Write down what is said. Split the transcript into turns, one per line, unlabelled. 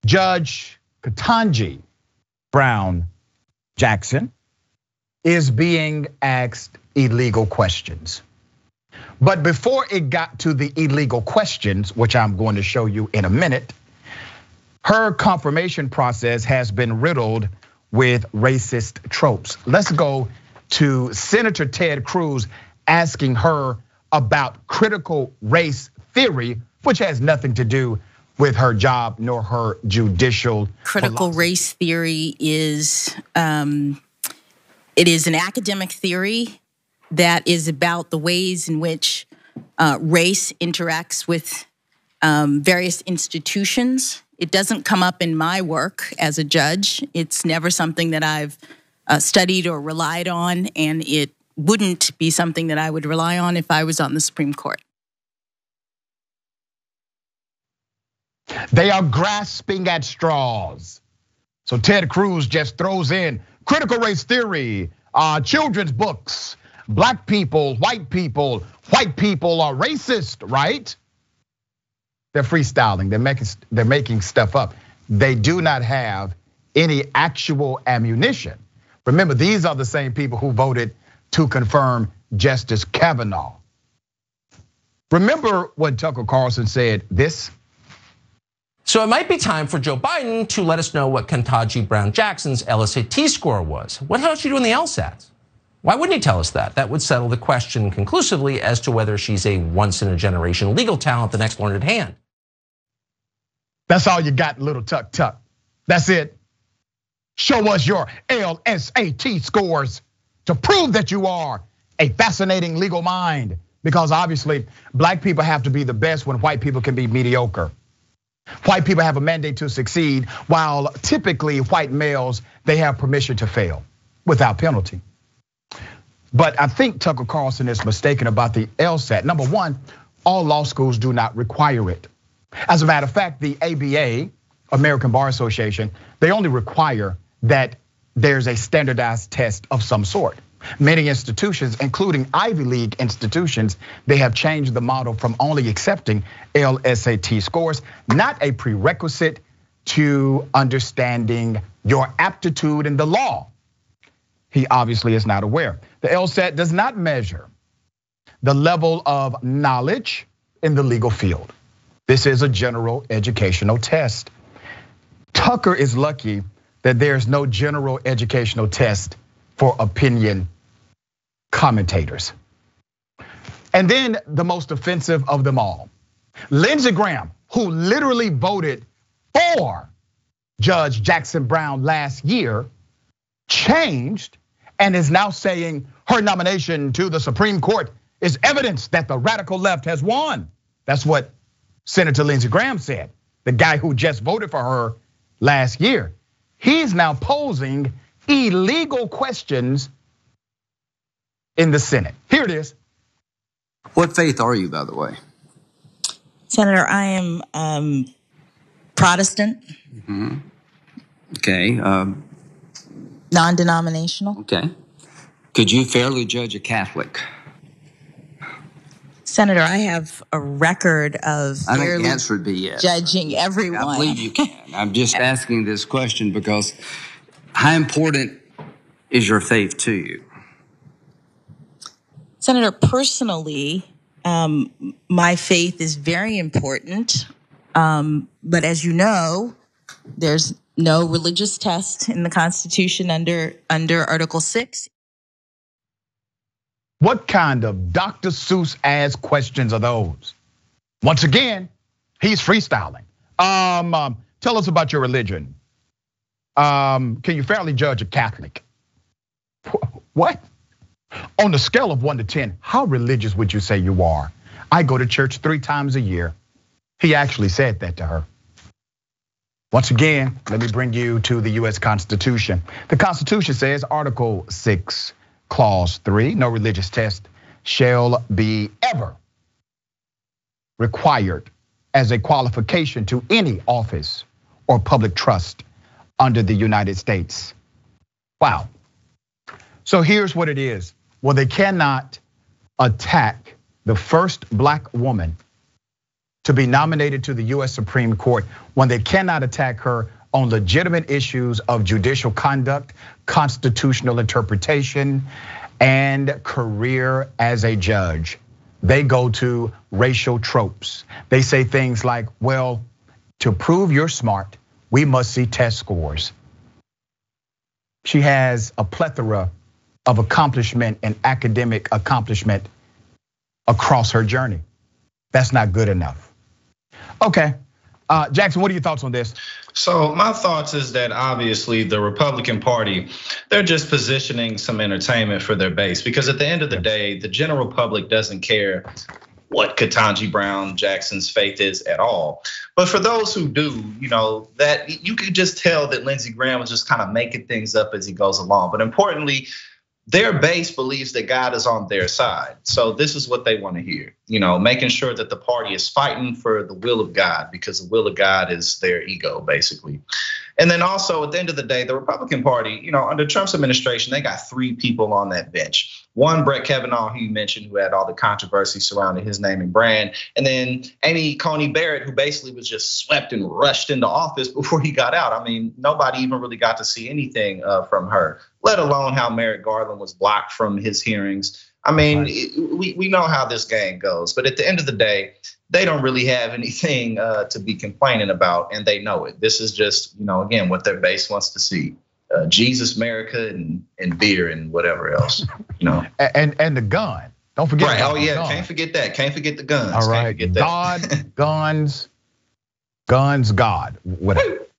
Judge Ketanji Brown Jackson is being asked illegal questions. But before it got to the illegal questions, which I'm going to show you in a minute, her confirmation process has been riddled with racist tropes. Let's go to Senator Ted Cruz asking her about critical race theory, which has nothing to do with her job nor her judicial
critical
philosophy.
Race theory is it is an academic theory that is about the ways in which race interacts with various institutions. It doesn't come up in my work as a judge. It's never something that I've studied or relied on, and it wouldn't be something that I would rely on if I was on the Supreme Court.
They are grasping at straws. So Ted Cruz just throws in critical race theory, children's books, black people, white people are racist, right? They're freestyling, they're making stuff up. They do not have any actual ammunition. Remember, these are the same people who voted to confirm Justice Kavanaugh. Remember when Tucker Carlson said this?
So it might be time for Joe Biden to let us know what Ketanji Brown Jackson's LSAT score was. What the hell did she do in the LSATs? Why wouldn't he tell us that? That would settle the question conclusively as to whether she's a once-in-a-generation legal talent, the next learned hand.
That's all you got, little tuck. That's it. Show us your LSAT scores to prove that you are a fascinating legal mind. Because obviously, black people have to be the best when white people can be mediocre. White people have a mandate to succeed, while typically white males, they have permission to fail without penalty. But I think Tucker Carlson is mistaken about the LSAT. Number one, all law schools do not require it. As a matter of fact, the ABA, American Bar Association, they only require that there's a standardized test of some sort. Many institutions, including Ivy League institutions, they have changed the model from only accepting LSAT scores, not a prerequisite to understanding your aptitude in the law. He obviously is not aware. The LSAT does not measure the level of knowledge in the legal field. This is a general educational test. Tucker is lucky that there's no general educational test for opinion commentators. And then the most offensive of them all, Lindsey Graham, who literally voted for Judge Jackson Brown last year, changed and is now saying her nomination to the Supreme Court is evidence that the radical left has won. That's what Senator Lindsey Graham said, the guy who just voted for her last year. He's now posing illegal questions in the Senate. Here it is.
What faith are you, by the way?
Senator, I am Protestant.
Mm-hmm. Okay.
Non-denominational.
Okay. Could you fairly judge a Catholic?
Senator, I have a record of
I think the answer would be yes.
Judging everyone.
I believe you can. I'm just asking this question because how important is your faith to you?
Senator, personally, my faith is very important. But as you know, there's no religious test in the Constitution under Article 6.
What kind of Dr. Seuss ass questions are those? Once again, he's freestyling. Tell us about your religion. Can you fairly judge a Catholic? What? On the scale of 1 to 10, how religious would you say you are? I go to church 3 times a year. He actually said that to her. Once again, let me bring you to the US Constitution. The Constitution says, Article 6, Clause 3, no religious test shall be ever required as a qualification to any office or public trust under the United States. Wow. So here's what it is. Well, they cannot attack the first black woman to be nominated to the US Supreme Court when they cannot attack her on legitimate issues of judicial conduct, constitutional interpretation, and career as a judge. They go to racial tropes. They say things like, well, to prove you're smart, we must see test scores. She has a plethora of accomplishment and academic accomplishment across her journey. That's not good enough. Okay, Jackson, what are your thoughts on this?
So my thoughts is that obviously the Republican Party, they're just positioning some entertainment for their base, because at the end of the day, the general public doesn't care what Ketanji Brown Jackson's faith is at all. But for those who do, that you could just tell that Lindsey Graham was just kind of making things up as he goes along. But importantly, their base believes that God is on their side. So this is what they want to hear, making sure that the party is fighting for the will of God, because the will of God is their ego, basically. And then also at the end of the day, the Republican Party, under Trump's administration, they got 3 people on that bench. One, Brett Kavanaugh, who you mentioned, who had all the controversy surrounding his name and brand. And then Amy Coney Barrett, who basically was just swept and rushed into office before he got out. I mean, nobody even really got to see anything from her, let alone how Merrick Garland was blocked from his hearings. I mean, we know how this game goes. But at the end of the day, they don't really have anything to be complaining about, and they know it. This is just, again, what their base wants to see. Jesus, America, and beer and whatever else,
And the gun. Don't forget.
Right. Oh yeah. Can't forget that. Can't forget the guns.
All right. God, guns, God. Whatever.